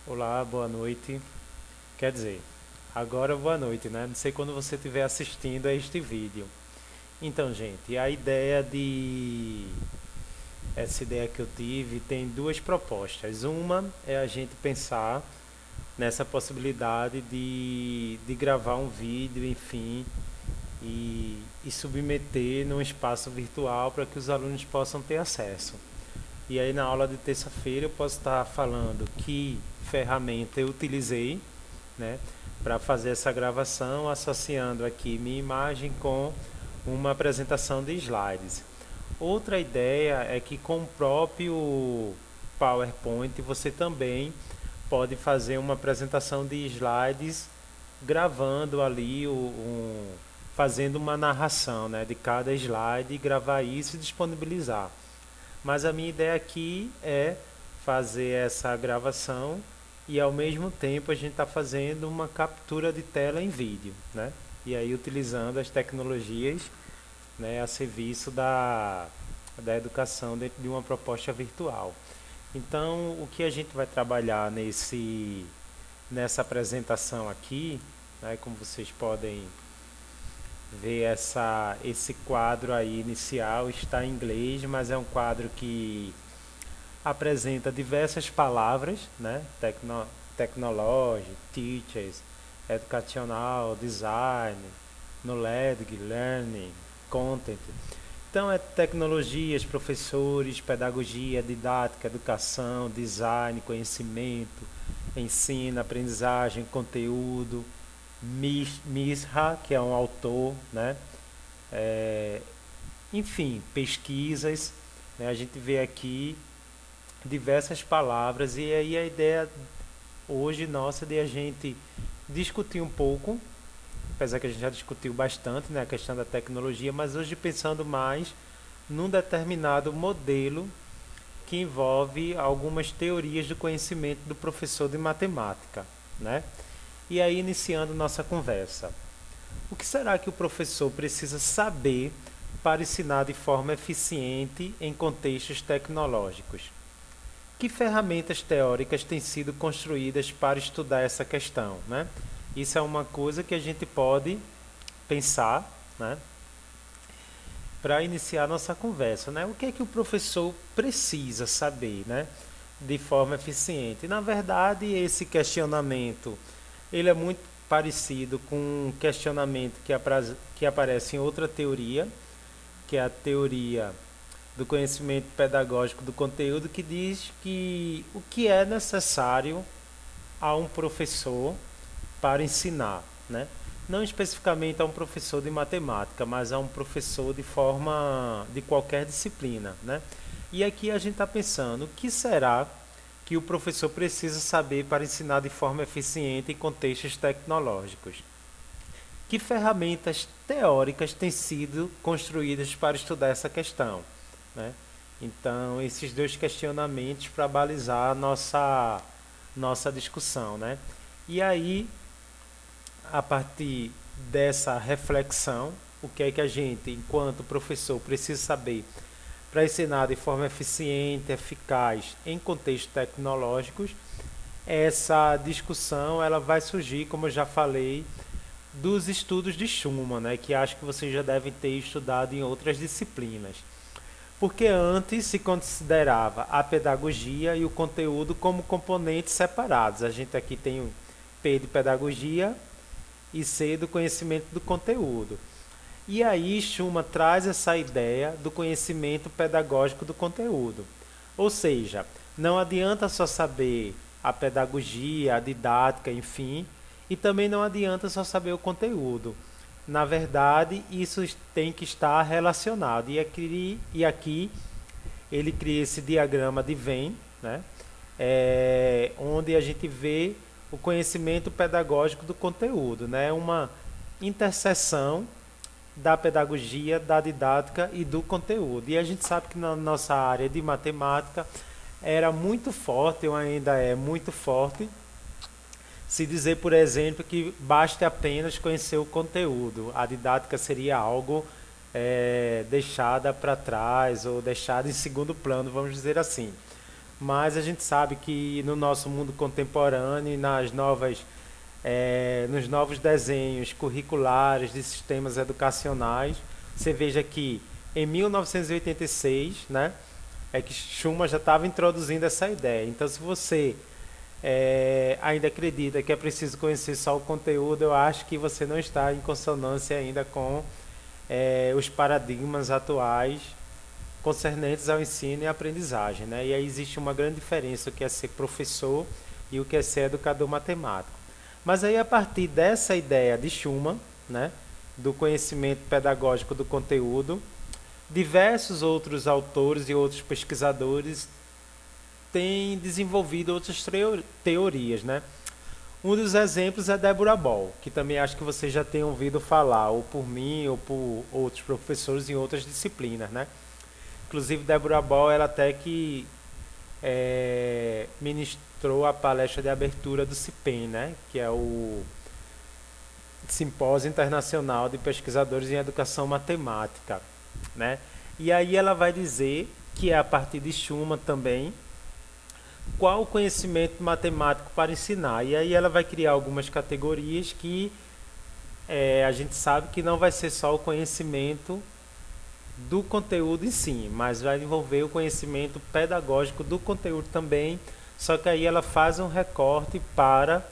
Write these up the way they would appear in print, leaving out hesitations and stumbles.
Olá, boa noite. Quer dizer, agora boa noite, né? Não sei quando você estiver assistindo a este vídeo. Então, gente, essa ideia que eu tive tem duas propostas. Uma é a gente pensar nessa possibilidade de gravar um vídeo, enfim, e submeter num espaço virtual para que os alunos possam ter acesso. E aí na aula de terça-feira eu posso estar falando que ferramenta eu utilizei, né, para fazer essa gravação, associando aqui minha imagem com uma apresentação de slides. Outra ideia é que com o próprio PowerPoint você também pode fazer uma apresentação de slides gravando ali fazendo uma narração, né, de cada slide e gravar isso e disponibilizar. Mas a minha ideia aqui é fazer essa gravação e ao mesmo tempo a gente está fazendo uma captura de tela em vídeo, né? E aí utilizando as tecnologias, né, a serviço da educação dentro de uma proposta virtual. Então, o que a gente vai trabalhar nessa apresentação aqui, né, como vocês podem ver, esse quadro aí inicial está em inglês, mas é um quadro que apresenta diversas palavras, né? Technology, teachers, educacional, design, knowledge, learning, content. Então é tecnologias, professores, pedagogia, didática, educação, design, conhecimento, ensino, aprendizagem, conteúdo, Misra, que é um autor, né? É, enfim, pesquisas, né? A gente vê aqui diversas palavras e aí a ideia hoje nossa de a gente discutir um pouco, apesar que a gente já discutiu bastante, né, a questão da tecnologia, mas hoje pensando mais num determinado modelo que envolve algumas teorias do conhecimento do professor de matemática, né? E aí iniciando nossa conversa. O que será que o professor precisa saber para ensinar de forma eficiente em contextos tecnológicos? Que ferramentas teóricas têm sido construídas para estudar essa questão, né? Isso é uma coisa que a gente pode pensar, né, para iniciar nossa conversa, né? O que é que o professor precisa saber, né, de forma eficiente? Na verdade, esse questionamento, ele é muito parecido com um questionamento que aparece em outra teoria, que é a teoria do conhecimento pedagógico do conteúdo, que diz que o que é necessário a um professor para ensinar, né? Não especificamente a um professor de matemática, mas a um professor de qualquer disciplina, né? E aqui a gente está pensando, o que será que o professor precisa saber para ensinar de forma eficiente em contextos tecnológicos? Que ferramentas teóricas têm sido construídas para estudar essa questão, né? Então, esses dois questionamentos para balizar a nossa discussão, né? E aí, a partir dessa reflexão, o que é que a gente, enquanto professor, precisa saber para ensinar de forma eficiente, eficaz em contextos tecnológicos? Essa discussão ela vai surgir, como eu já falei, dos estudos de Schumann, né, que acho que vocês já devem ter estudado em outras disciplinas. Porque antes se considerava a pedagogia e o conteúdo como componentes separados. A gente aqui tem o P de pedagogia e C do conhecimento do conteúdo. E aí Schumann traz essa ideia do conhecimento pedagógico do conteúdo. Ou seja, não adianta só saber a pedagogia, a didática, enfim, e também não adianta só saber o conteúdo. Na verdade, isso tem que estar relacionado. E aqui ele cria esse diagrama de Venn, né? Onde a gente vê o conhecimento pedagógico do conteúdo, né? Uma interseção da pedagogia, da didática e do conteúdo. E a gente sabe que na nossa área de matemática era muito forte, ou ainda é muito forte, se dizer, por exemplo, que basta apenas conhecer o conteúdo. A didática seria algo deixada para trás ou deixada em segundo plano, vamos dizer assim. mas a gente sabe que no nosso mundo contemporâneo e nos novos desenhos curriculares de sistemas educacionais, você veja que em 1986, né, é que Schumann já estava introduzindo essa ideia. Então, se você ainda acredita que é preciso conhecer só o conteúdo, eu acho que você não está em consonância ainda com os paradigmas atuais concernentes ao ensino e aprendizagem, né? E aí existe uma grande diferença, o que é ser professor e o que é ser educador matemático. Mas aí a partir dessa ideia de Schumann, né, do conhecimento pedagógico do conteúdo, diversos outros autores e outros pesquisadores têm desenvolvido outras teorias, né? Um dos exemplos é Deborah Ball, que também acho que você já tem ouvido falar, ou por mim, ou por outros professores em outras disciplinas, né? Inclusive, Deborah Ball, ela até que ministrou a palestra de abertura do CIPEM, né? Que é o Simpósio Internacional de Pesquisadores em Educação Matemática, né? E aí ela vai dizer que é a partir de Schumann também qual o conhecimento matemático para ensinar. E aí ela vai criar algumas categorias que a gente sabe que não vai ser só o conhecimento do conteúdo em si, mas vai envolver o conhecimento pedagógico do conteúdo também, só que aí ela faz um recorte para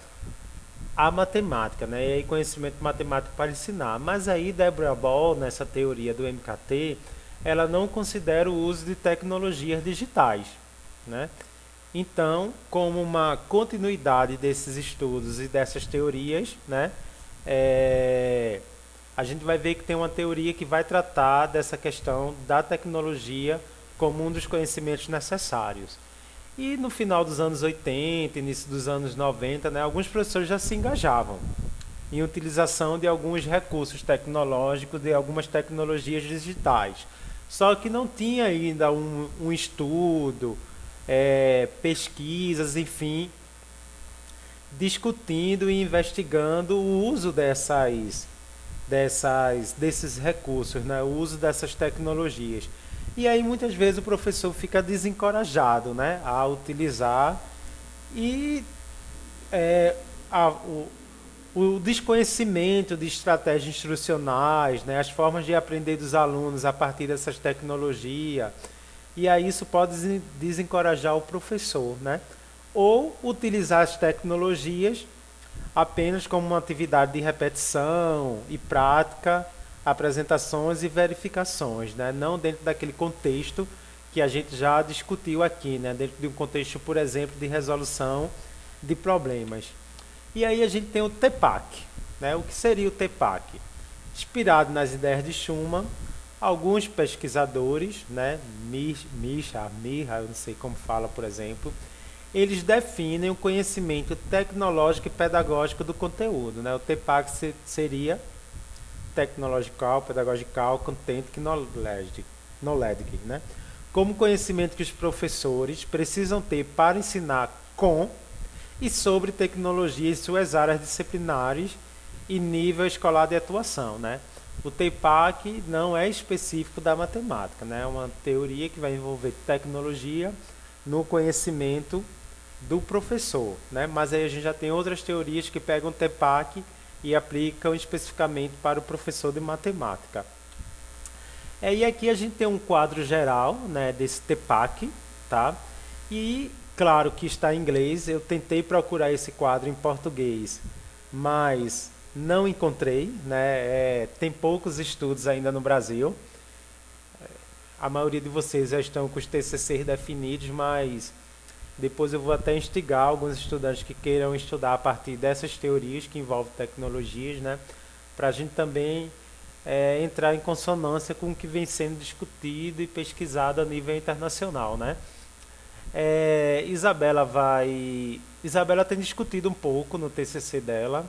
a matemática, né? E aí conhecimento matemático para ensinar. Mas aí Deborah Ball, nessa teoria do MKT, ela não considera o uso de tecnologias digitais, né? Então, como uma continuidade desses estudos e dessas teorias, né, a gente vai ver que tem uma teoria que vai tratar dessa questão da tecnologia como um dos conhecimentos necessários. E no final dos anos 80, início dos anos 90, né, alguns professores já se engajavam em utilização de alguns recursos tecnológicos, de algumas tecnologias digitais. Só que não tinha ainda um estudo, pesquisas, enfim, discutindo e investigando o uso desses recursos, né? O uso dessas tecnologias. E aí muitas vezes o professor fica desencorajado, né, a utilizar e é, a, o desconhecimento de estratégias instrucionais, né, as formas de aprender dos alunos a partir dessas tecnologias. E aí isso pode desencorajar o professor, né? Ou utilizar as tecnologias apenas como uma atividade de repetição e prática, apresentações e verificações, né? Não dentro daquele contexto que a gente já discutiu aqui, né? Dentro de um contexto, por exemplo, de resolução de problemas. E aí a gente tem o TPAC, né? O que seria o TPAC? Inspirado nas ideias de Schumann, alguns pesquisadores, né? Mirra, eu não sei como fala, por exemplo, eles definem o conhecimento tecnológico e pedagógico do conteúdo, né? O TPAC seria Technological, Pedagogical, Content Knowledge, né? Como conhecimento que os professores precisam ter para ensinar com e sobre tecnologia em suas áreas disciplinares e nível escolar de atuação, né? O TPAC não é específico da matemática, né? É uma teoria que vai envolver tecnologia no conhecimento do professor, né? Mas aí a gente já tem outras teorias que pegam o TPAC e aplicam especificamente para o professor de matemática. E aqui a gente tem um quadro geral, né, desse TPAC, tá? E claro que está em inglês, eu tentei procurar esse quadro em português, mas não encontrei, né? Tem poucos estudos ainda no Brasil. A maioria de vocês já estão com os TCCs definidos, mas depois eu vou até instigar alguns estudantes que queiram estudar a partir dessas teorias que envolvem tecnologias, né? Para a gente também entrar em consonância com o que vem sendo discutido e pesquisado a nível internacional, né? Isabela tem discutido um pouco no TCC dela.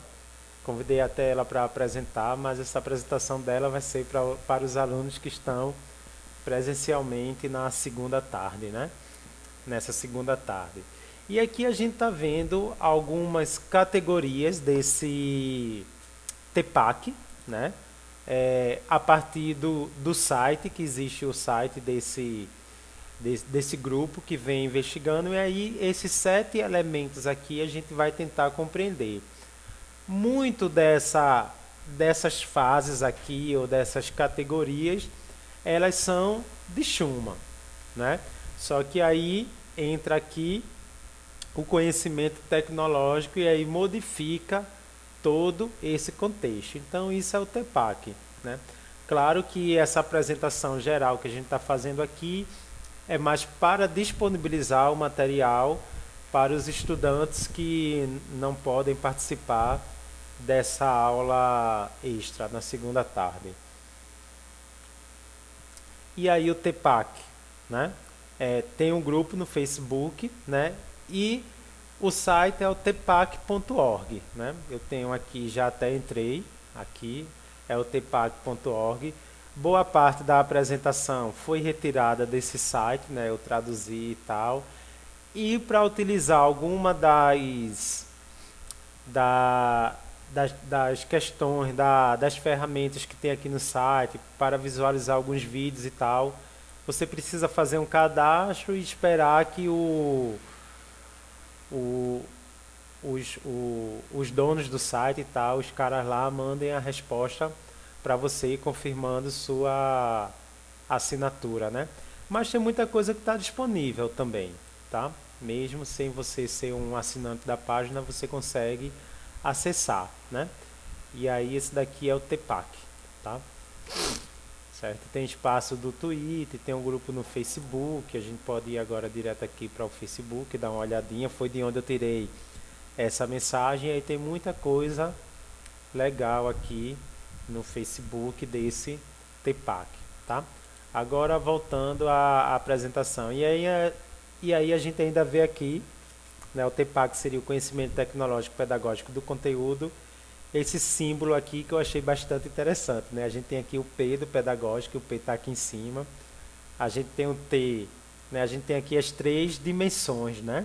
Convidei até ela para apresentar, mas essa apresentação dela vai ser para os alunos que estão presencialmente na segunda tarde, né? Nessa segunda tarde. E aqui a gente está vendo algumas categorias desse TPAC, né? A partir do site, que existe o site desse grupo que vem investigando, e aí esses 7 elementos aqui a gente vai tentar compreender. Muito dessas fases aqui, ou dessas categorias, elas são de Schumann, né? Só que aí entra aqui o conhecimento tecnológico e aí modifica todo esse contexto. Então isso é o TEPAC, né? Claro que essa apresentação geral que a gente está fazendo aqui é mais para disponibilizar o material para os estudantes que não podem participar dessa aula extra na segunda tarde. E aí o TEPAC, né? Tem um grupo no Facebook, né? E o site é o tepac.org, né? Eu tenho aqui, já até entrei aqui, é o tepac.org. Boa parte da apresentação foi retirada desse site, né? Eu traduzi e tal. E para utilizar alguma das questões, das ferramentas que tem aqui no site, para visualizar alguns vídeos e tal, você precisa fazer um cadastro e esperar que os donos do site e tal, os caras lá, mandem a resposta para você, confirmando sua assinatura, né? Mas tem muita coisa que está disponível também, tá? Mesmo sem você ser um assinante da página, você consegue acessar, né? E aí esse daqui é o TEPAC, tá? Certo? Tem espaço do Twitter, tem um grupo no Facebook, a gente pode ir agora direto aqui para o Facebook, dar uma olhadinha, foi de onde eu tirei essa mensagem, aí tem muita coisa legal aqui no Facebook desse TEPAC, tá? Agora voltando à apresentação, e aí a gente ainda vê aqui, né, o TEPAC seria o conhecimento tecnológico pedagógico do conteúdo, esse símbolo aqui que eu achei bastante interessante, né? A gente tem aqui o P do pedagógico, o P está aqui em cima. A gente tem o T, né? A gente tem aqui as 3 dimensões, né?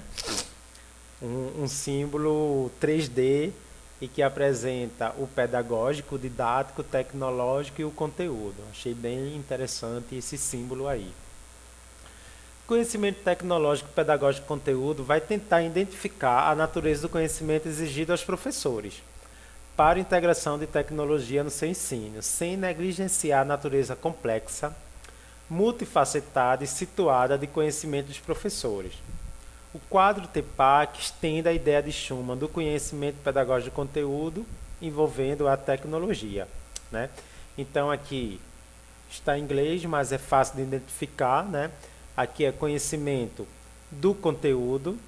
Um símbolo 3D e que apresenta o pedagógico, o didático, o tecnológico e o conteúdo. Achei bem interessante esse símbolo aí. Conhecimento tecnológico, pedagógico e conteúdo vai tentar identificar a natureza do conhecimento exigido aos professores para a integração de tecnologia no seu ensino, sem negligenciar a natureza complexa, multifacetada e situada de conhecimento dos professores. O quadro TEPAC estende a ideia de Schumann do conhecimento pedagógico de conteúdo envolvendo a tecnologia, né? Então aqui está em inglês, mas é fácil de identificar, né? Aqui é conhecimento do conteúdo,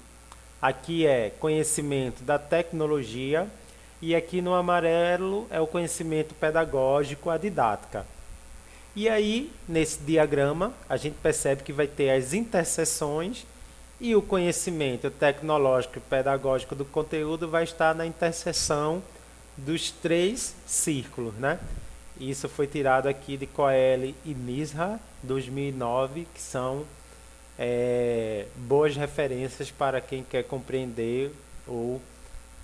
aqui é conhecimento da tecnologia, e aqui no amarelo é o conhecimento pedagógico, a didática. E aí, nesse diagrama, a gente percebe que vai ter as interseções e o conhecimento tecnológico e pedagógico do conteúdo vai estar na interseção dos 3 círculos, né? Isso foi tirado aqui de Coelho e Misra, 2009, que são boas referências para quem quer compreender ou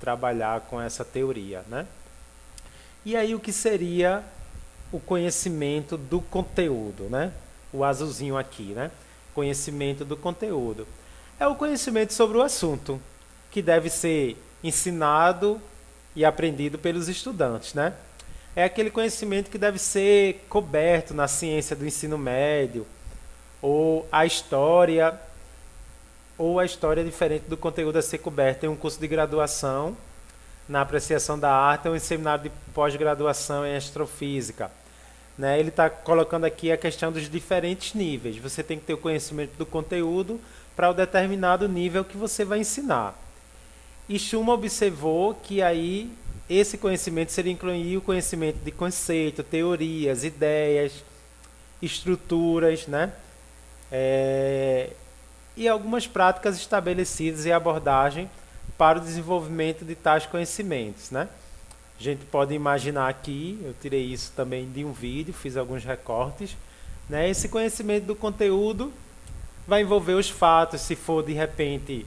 trabalhar com essa teoria, né? E aí o que seria o conhecimento do conteúdo, né? O azulzinho aqui, né? Conhecimento do conteúdo. É o conhecimento sobre o assunto, que deve ser ensinado e aprendido pelos estudantes, né? É aquele conhecimento que deve ser coberto na ciência do ensino médio, ou a história diferente do conteúdo a ser coberto em um curso de graduação na apreciação da arte ou em seminário de pós-graduação em astrofísica, né? Ele está colocando aqui a questão dos diferentes níveis. Você tem que ter o conhecimento do conteúdo para o determinado nível que você vai ensinar. E Schumann observou que aí esse conhecimento seria incluir o conhecimento de conceito, teorias, ideias, estruturas, né? E algumas práticas estabelecidas e abordagem para o desenvolvimento de tais conhecimentos, né? A gente pode imaginar aqui, eu tirei isso também de um vídeo, fiz alguns recortes, né? Esse conhecimento do conteúdo vai envolver os fatos, se for de repente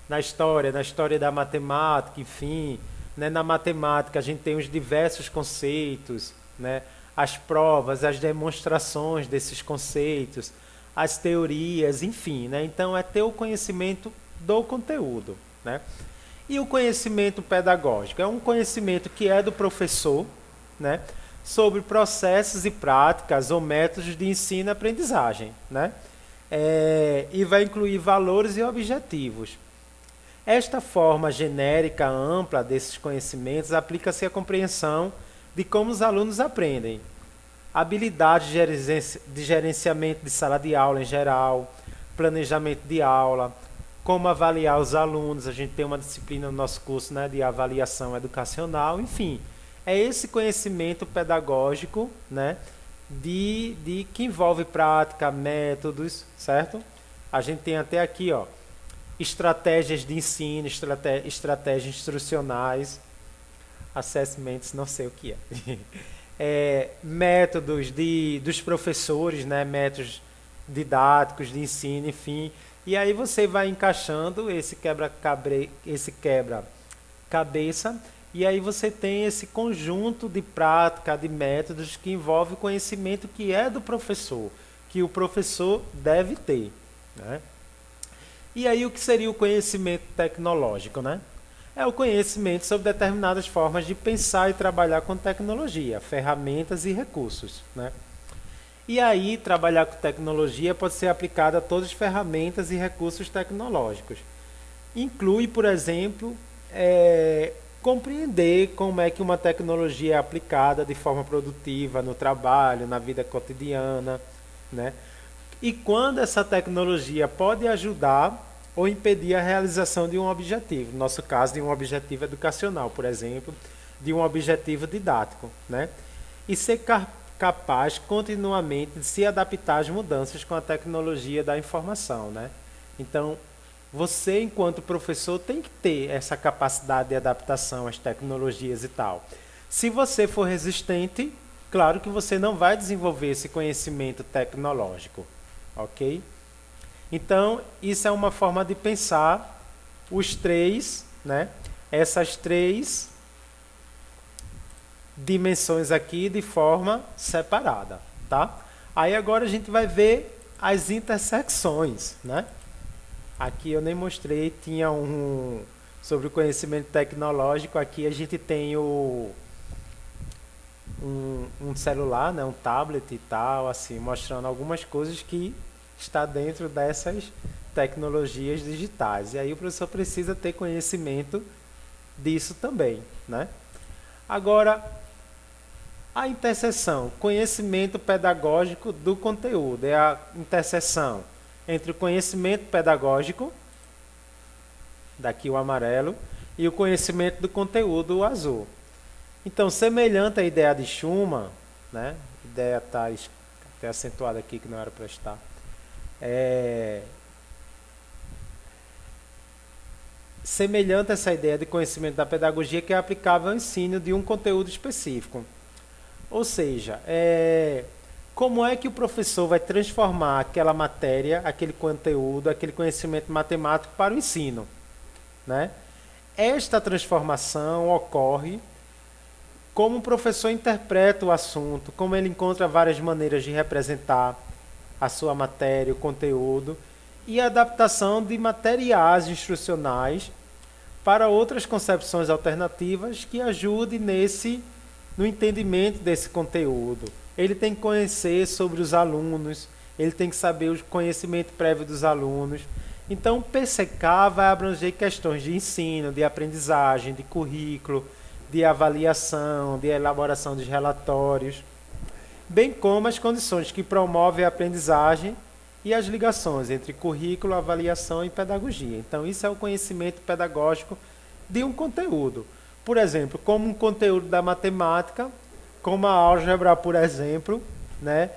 na história da matemática, enfim, né? Na matemática a gente tem os diversos conceitos, né? As provas, as demonstrações desses conceitos, as teorias, enfim, né? Então é ter o conhecimento do conteúdo, né? E o conhecimento pedagógico é um conhecimento que é do professor, né? Sobre processos e práticas ou métodos de ensino e aprendizagem, né? E vai incluir valores e objetivos. Esta forma genérica, ampla desses conhecimentos aplica-se à compreensão de como os alunos aprendem, habilidades de gerenciamento de sala de aula em geral, planejamento de aula, como avaliar os alunos. A gente tem uma disciplina no nosso curso, né, de avaliação educacional, enfim. É esse conhecimento pedagógico, né, que envolve prática, métodos, certo? A gente tem até aqui, ó, estratégias de ensino, estratégias instrucionais, assessments, não sei o que métodos dos professores, né, métodos didáticos de ensino, enfim. E aí você vai encaixando esse quebra-cabeça, e aí você tem esse conjunto de prática, de métodos que envolve conhecimento que é do professor, que o professor deve ter, né? E aí o que seria o conhecimento tecnológico, né? É o conhecimento sobre determinadas formas de pensar e trabalhar com tecnologia, ferramentas e recursos, né? E aí, trabalhar com tecnologia pode ser aplicado a todas as ferramentas e recursos tecnológicos. Inclui, por exemplo, compreender como é que uma tecnologia é aplicada de forma produtiva no trabalho, na vida cotidiana, né? E quando essa tecnologia pode ajudar ou impedir a realização de um objetivo. No nosso caso, de um objetivo educacional, por exemplo, de um objetivo didático, né? E ser capaz continuamente de se adaptar às mudanças com a tecnologia da informação, né? Então, você, enquanto professor, tem que ter essa capacidade de adaptação às tecnologias e tal. Se você for resistente, claro que você não vai desenvolver esse conhecimento tecnológico, ok? Então, isso é uma forma de pensar os três, né? Essas três dimensões aqui de forma separada, tá? Aí agora a gente vai ver as intersecções, né? Aqui eu nem mostrei, tinha sobre o conhecimento tecnológico. Aqui a gente tem um celular, né? Um tablet e tal, assim, mostrando algumas coisas que está dentro dessas tecnologias digitais. E aí o professor precisa ter conhecimento disso também, né? Agora, a interseção, conhecimento pedagógico do conteúdo, é a interseção entre o conhecimento pedagógico, daqui o amarelo, e o conhecimento do conteúdo, o azul. Então, semelhante à ideia de Schumann, né? A ideia está até acentuada aqui que não era para estar. Semelhante a essa ideia de conhecimento da pedagogia que é aplicável ao ensino de um conteúdo específico. Ou seja, como é que o professor vai transformar aquela matéria, aquele conteúdo, aquele conhecimento matemático para o ensino, né? Esta transformação ocorre como o professor interpreta o assunto, como ele encontra várias maneiras de representar a sua matéria, o conteúdo, e a adaptação de materiais instrucionais para outras concepções alternativas que ajudem no entendimento desse conteúdo. Ele tem que conhecer sobre os alunos, ele tem que saber o conhecimento prévio dos alunos. Então, o PCK vai abranger questões de ensino, de aprendizagem, de currículo, de avaliação, de elaboração de relatórios, bem como as condições que promovem a aprendizagem e as ligações entre currículo, avaliação e pedagogia. Então, isso é o conhecimento pedagógico de um conteúdo. Por exemplo, como um conteúdo da matemática, como a álgebra, por exemplo, né?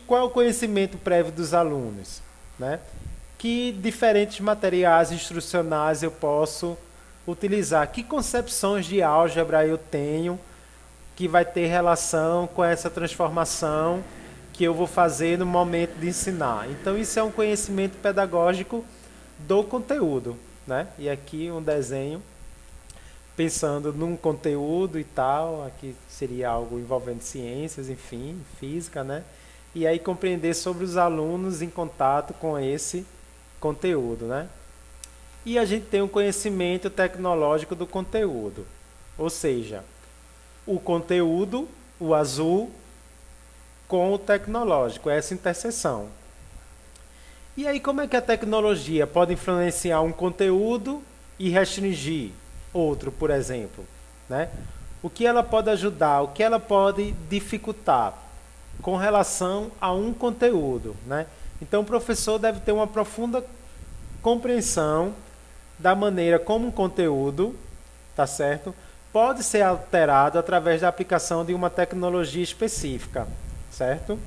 Qual é o conhecimento prévio dos alunos, né? Que diferentes materiais instrucionais eu posso utilizar? Que concepções de álgebra eu tenho que vai ter relação com essa transformação que eu vou fazer no momento de ensinar? Então, isso é um conhecimento pedagógico do conteúdo, né? E aqui um desenho pensando num conteúdo e tal, aqui seria algo envolvendo ciências, enfim, física, né? e aí compreender sobre os alunos em contato com esse conteúdo, né? E a gente tem um conhecimento tecnológico do conteúdo, ou seja, o conteúdo, o azul, com o tecnológico, essa interseção. E aí como é que a tecnologia pode influenciar um conteúdo e restringir outro, por exemplo, né? O que ela pode ajudar, o que ela pode dificultar com relação a um conteúdo, né? Então o professor deve ter uma profunda compreensão da maneira como um conteúdo, tá certo? Pode ser alterado através da aplicação de uma tecnologia específica, certo?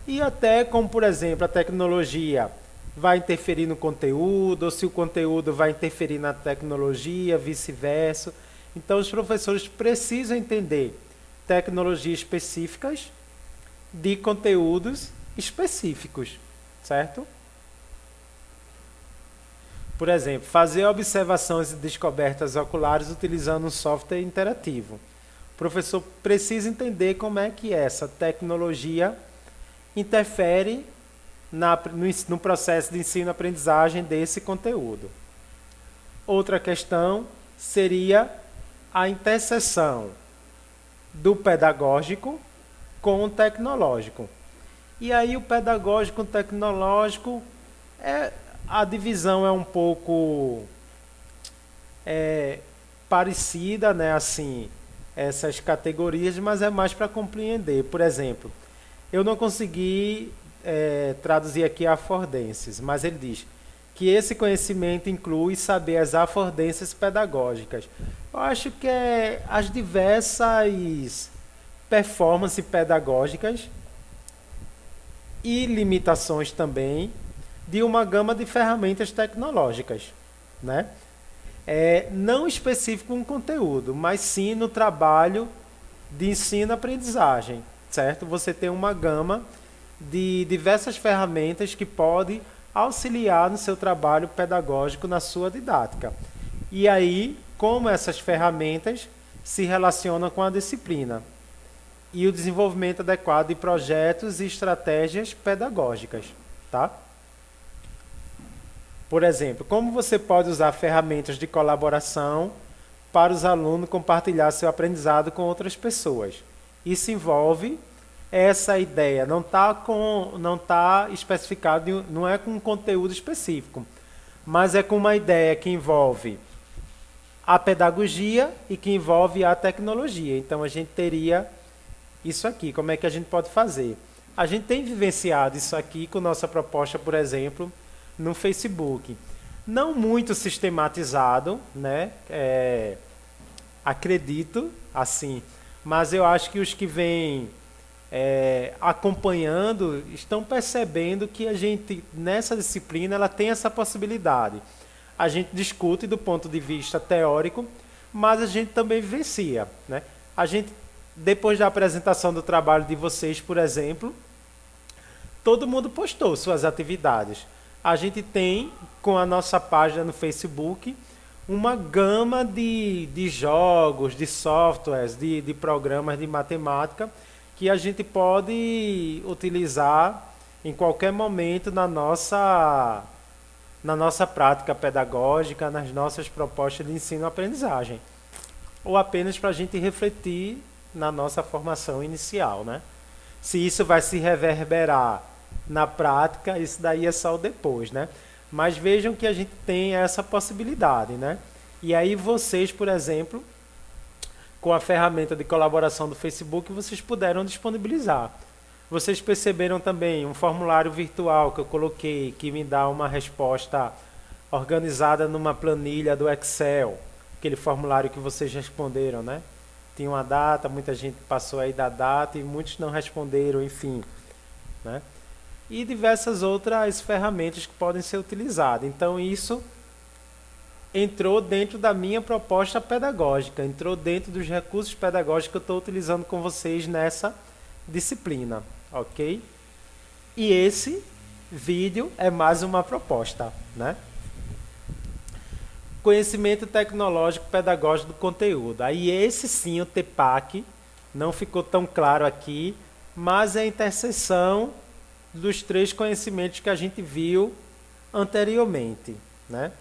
E até como, por exemplo, a tecnologia vai interferir no conteúdo, ou se o conteúdo vai interferir na tecnologia, vice-versa. Então, os professores precisam entender tecnologias específicas de conteúdos específicos, certo? Por exemplo, fazer observações e descobertas oculares utilizando um software interativo. O professor precisa entender como é que essa tecnologia interfere no processo de ensino-aprendizagem desse conteúdo. Outra questão seria a interseção do pedagógico com o tecnológico. E aí o pedagógico e o tecnológico, a divisão é um pouco parecida, né? Assim, essas categorias, mas é mais para compreender. Por exemplo, eu não consegui traduzir aqui afordências, mas ele diz que esse conhecimento inclui saber as afordências pedagógicas. Eu acho que é as diversas performances pedagógicas e limitações também de uma gama de ferramentas tecnológicas, né? Não específico um conteúdo, mas sim no trabalho de ensino-aprendizagem, certo? Você tem uma gama de diversas ferramentas que podem auxiliar no seu trabalho pedagógico, na sua didática. E aí, como essas ferramentas se relacionam com a disciplina e o desenvolvimento adequado de projetos e estratégias pedagógicas, tá? Por exemplo, como você pode usar ferramentas de colaboração para os alunos compartilhar seu aprendizado com outras pessoas. Isso envolve essa ideia, não tá especificado, não é com um conteúdo específico, mas é com uma ideia que envolve a pedagogia e que envolve a tecnologia. Então a gente teria isso aqui, como é que a gente pode fazer? A gente tem vivenciado isso aqui com nossa proposta, por exemplo, no Facebook. Não muito sistematizado, né? Acredito, assim, mas eu acho que os que vêm acompanhando estão percebendo que a gente, nessa disciplina, ela tem essa possibilidade. A gente discute do ponto de vista teórico, mas a gente também vivencia, né? A gente, depois da apresentação do trabalho de vocês, por exemplo, todo mundo postou suas atividades. A gente tem, com a nossa página no Facebook, uma gama de jogos, de softwares, de programas de matemática que a gente pode utilizar em qualquer momento na nossa prática pedagógica, nas nossas propostas de ensino-aprendizagem. Ou apenas para a gente refletir na nossa formação inicial, né? Se isso vai se reverberar na prática, isso daí é só o depois, né? Mas vejam que a gente tem essa possibilidade, né? E aí vocês, por exemplo, com a ferramenta de colaboração do Facebook, vocês puderam disponibilizar. Vocês perceberam também um formulário virtual que eu coloquei, que me dá uma resposta organizada numa planilha do Excel, aquele formulário que vocês responderam, né? Tinha uma data, muita gente passou aí da data e muitos não responderam, enfim, né? E diversas outras ferramentas que podem ser utilizadas. Então isso entrou dentro da minha proposta pedagógica, entrou dentro dos recursos pedagógicos que eu estou utilizando com vocês nessa disciplina, ok? E esse vídeo é mais uma proposta, né? Conhecimento tecnológico pedagógico do conteúdo. Aí esse sim, o TPAC, não ficou tão claro aqui, mas é a interseção dos três conhecimentos que a gente viu anteriormente, né?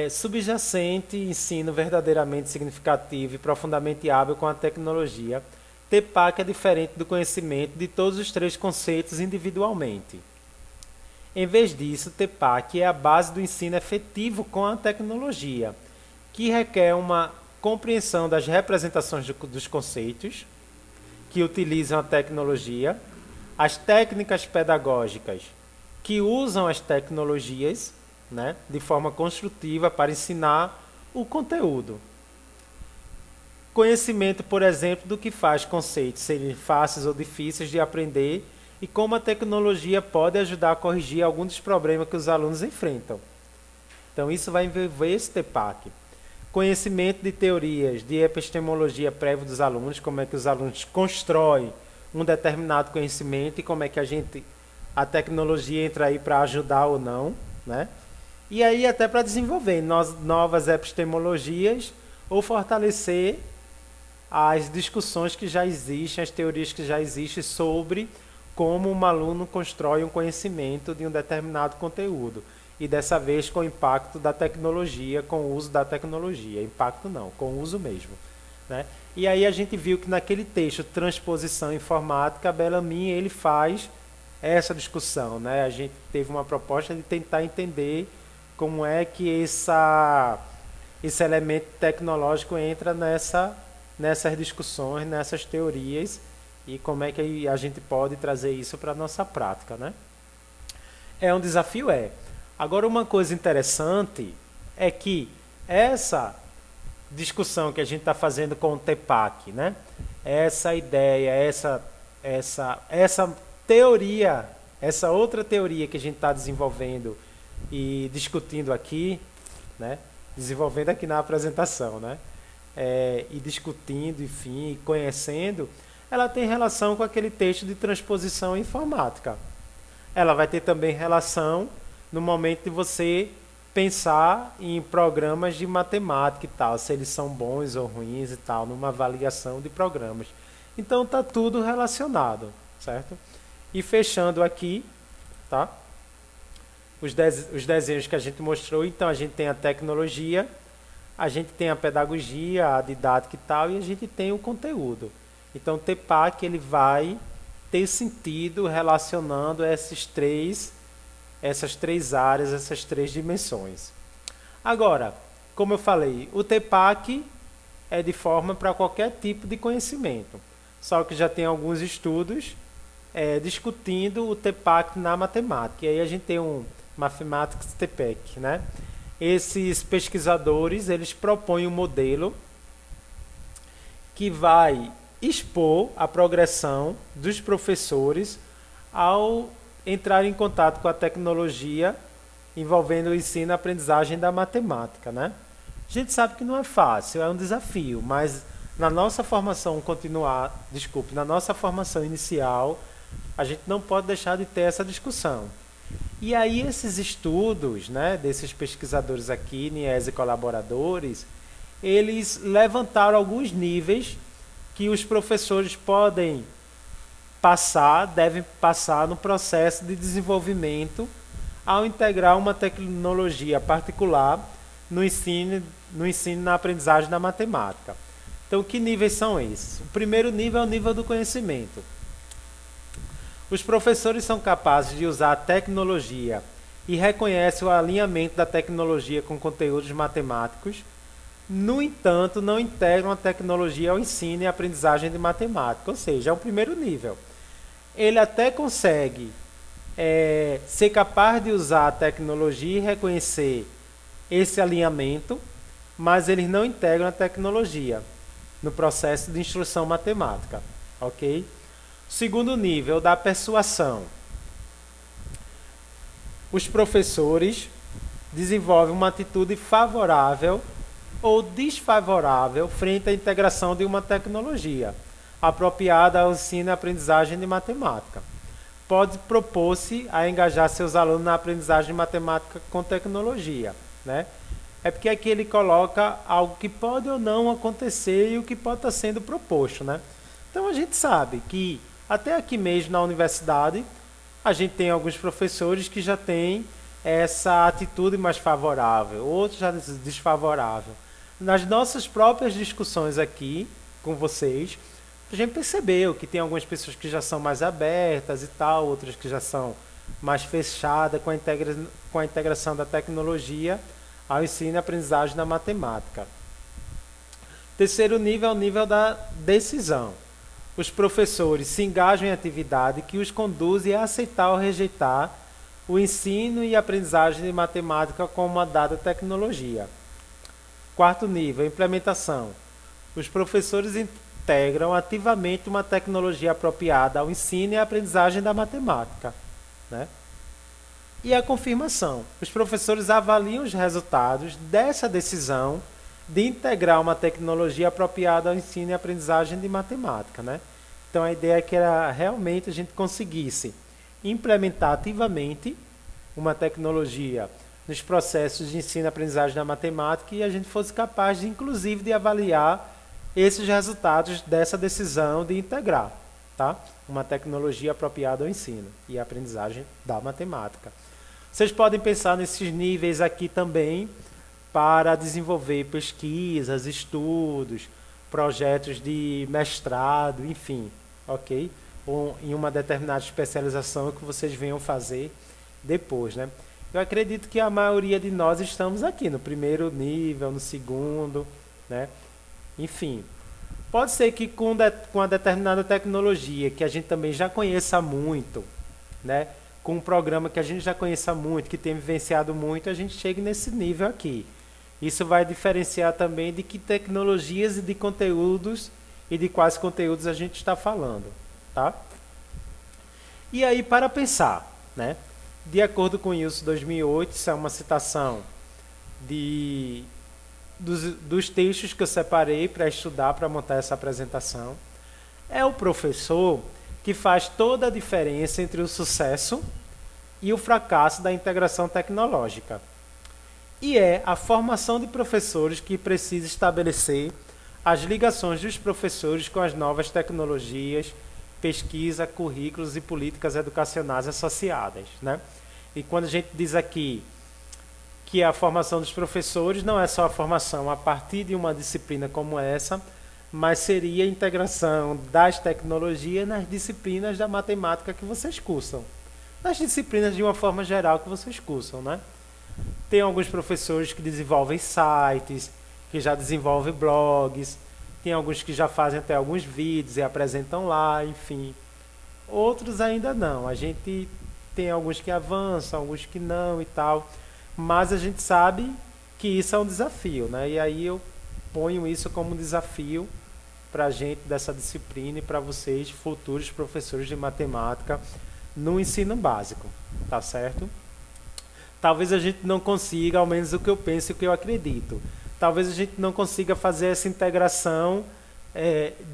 Subjacente, ensino verdadeiramente significativo e profundamente hábil com a tecnologia. TEPAC é diferente do conhecimento de todos os três conceitos individualmente. Em vez disso, TEPAC é a base do ensino efetivo com a tecnologia, que requer uma compreensão das representações dos conceitos, que utilizam a tecnologia, as técnicas pedagógicas, que usam as tecnologias, né, de forma construtiva para ensinar o conteúdo. Conhecimento, por exemplo, do que faz conceitos serem fáceis ou difíceis de aprender e como a tecnologia pode ajudar a corrigir alguns dos problemas que os alunos enfrentam. Então, isso vai envolver esse TEPAC. Conhecimento de teorias de epistemologia prévia dos alunos, como é que os alunos constroem um determinado conhecimento e como é que a tecnologia entra aí para ajudar ou não, né? E aí até para desenvolver novas epistemologias ou fortalecer as discussões que já existem, as teorias que já existem sobre como um aluno constrói um conhecimento de um determinado conteúdo. E dessa vez com o impacto da tecnologia, com o uso da tecnologia. Impacto não, com o uso mesmo, né? E aí a gente viu que naquele texto, Transposição Informática, Bellarmine, ele faz essa discussão, né? A gente teve uma proposta de tentar entender como é que esse elemento tecnológico entra nessas discussões, nessas teorias, e como é que a gente pode trazer isso para a nossa prática, né? É um desafio, Agora, uma coisa interessante é que essa discussão que a gente está fazendo com o TEPAC, né? Essa ideia, essa teoria, essa outra teoria que a gente está desenvolvendo e discutindo aqui, né? Desenvolvendo aqui na apresentação, né? E discutindo, enfim, e conhecendo, ela tem relação com aquele texto de transposição informática. Ela vai ter também relação no momento de você pensar em programas de matemática e tal, se eles são bons ou ruins e tal, numa avaliação de programas. Então está tudo relacionado, certo? E fechando aqui, tá? Os desenhos que a gente mostrou, então a gente tem a tecnologia, a gente tem a pedagogia, a didática e tal, e a gente tem o conteúdo. Então o TEPAC ele vai ter sentido relacionando essas três áreas, essas três dimensões. Agora, como eu falei, o TEPAC é de forma para qualquer tipo de conhecimento. Só que já tem alguns estudos discutindo o TEPAC na matemática. E aí a gente tem um Mathematics TEPAC, né? Esses pesquisadores, eles propõem um modelo que vai expor a progressão dos professores ao entrar em contato com a tecnologia envolvendo o ensino e a aprendizagem da matemática, né? A gente sabe que não é fácil, é um desafio, mas na nossa formação na nossa formação inicial, a gente não pode deixar de ter essa discussão. E aí esses estudos, né, desses pesquisadores aqui, Nies e colaboradores, eles levantaram alguns níveis que os professores devem passar no processo de desenvolvimento ao integrar uma tecnologia particular no ensino na aprendizagem da matemática. Então, que níveis são esses? O primeiro nível é o nível do conhecimento. Os professores são capazes de usar a tecnologia e reconhecem o alinhamento da tecnologia com conteúdos matemáticos. No entanto, não integram a tecnologia ao ensino e aprendizagem de matemática, ou seja, é o primeiro nível. Ele até consegue ser capaz de usar a tecnologia e reconhecer esse alinhamento, mas eles não integram a tecnologia no processo de instrução matemática, ok? Segundo nível, da persuasão. Os professores desenvolvem uma atitude favorável ou desfavorável frente à integração de uma tecnologia apropriada ao ensino e aprendizagem de matemática. Pode propor-se a engajar seus alunos na aprendizagem de matemática com tecnologia, né? É porque aqui ele coloca algo que pode ou não acontecer e o que pode estar sendo proposto, né? Então a gente sabe que até aqui mesmo na universidade a gente tem alguns professores que já têm essa atitude mais favorável, outros já desfavorável. Nas nossas próprias discussões aqui com vocês, a gente percebeu que tem algumas pessoas que já são mais abertas e tal, outras que já são mais fechadas com a integração da tecnologia ao ensino e aprendizagem na matemática. Terceiro nível é o nível da decisão. Os professores se engajam em atividade que os conduzem a aceitar ou rejeitar o ensino e aprendizagem de matemática com uma dada tecnologia. Quarto nível, implementação. Os professores integram ativamente uma tecnologia apropriada ao ensino e aprendizagem da matemática, né? E a confirmação. Os professores avaliam os resultados dessa decisão de integrar uma tecnologia apropriada ao ensino e aprendizagem de matemática, né? Então a ideia é que era realmente a gente conseguisse implementar ativamente uma tecnologia nos processos de ensino e aprendizagem da matemática e a gente fosse capaz, de, inclusive, de avaliar esses resultados dessa decisão de integrar, tá? Uma tecnologia apropriada ao ensino e aprendizagem da matemática. Vocês podem pensar nesses níveis aqui também para desenvolver pesquisas, estudos, projetos de mestrado, enfim, ok? Ou em uma determinada especialização que vocês venham fazer depois, né? Eu acredito que a maioria de nós estamos aqui no primeiro nível, no segundo, né? Enfim, pode ser que com a determinada tecnologia que a gente também já conheça muito, né? Com um programa que a gente já conheça muito, que tem vivenciado muito, a gente chegue nesse nível aqui. Isso vai diferenciar também de que tecnologias e de conteúdos e de quais conteúdos a gente está falando, tá? E aí, para pensar, né? De acordo com isso, 2008, isso é uma citação dos textos que eu separei para estudar, para montar essa apresentação. É o professor que faz toda a diferença entre o sucesso e o fracasso da integração tecnológica. E é a formação de professores que precisa estabelecer as ligações dos professores com as novas tecnologias, pesquisa, currículos e políticas educacionais associadas, né? E quando a gente diz aqui que a formação dos professores não é só a formação a partir de uma disciplina como essa, mas seria a integração das tecnologias nas disciplinas da matemática que vocês cursam. Nas disciplinas de uma forma geral que vocês cursam, né? Tem alguns professores que desenvolvem sites, que já desenvolvem blogs, tem alguns que já fazem até alguns vídeos e apresentam lá, enfim. Outros ainda não. A gente tem alguns que avançam, alguns que não e tal. Mas a gente sabe que isso é um desafio, né? E aí eu ponho isso como um desafio para a gente dessa disciplina e para vocês, futuros professores de matemática, no ensino básico, tá certo? Talvez a gente não consiga, ao menos o que eu penso e o que eu acredito, talvez a gente não consiga fazer essa integração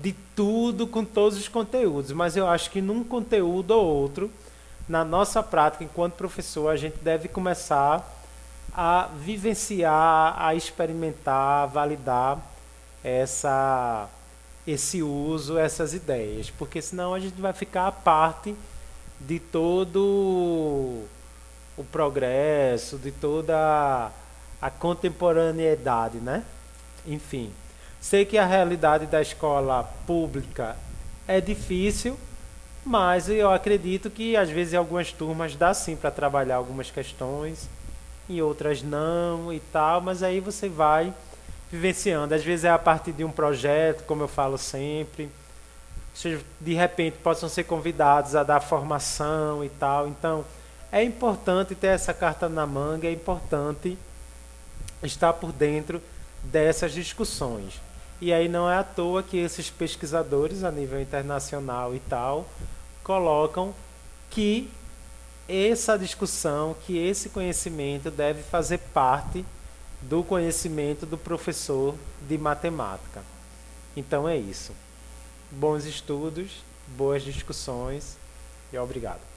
de tudo com todos os conteúdos, mas eu acho que num conteúdo ou outro, na nossa prática enquanto professor, a gente deve começar a vivenciar, a experimentar, a validar esse uso, essas ideias, porque senão a gente vai ficar à parte de todo o progresso, de toda a contemporaneidade, né? Enfim, sei que a realidade da escola pública é difícil, mas eu acredito que às vezes em algumas turmas dá sim para trabalhar algumas questões, em outras não e tal, mas aí você vai vivenciando. Às vezes é a partir de um projeto, como eu falo sempre, vocês de repente possam ser convidados a dar formação e tal. Então, é importante ter essa carta na manga, é importante estar por dentro dessas discussões. E aí não é à toa que esses pesquisadores a nível internacional e tal colocam que essa discussão, que esse conhecimento deve fazer parte do conhecimento do professor de matemática. Então é isso. Bons estudos, boas discussões e obrigado.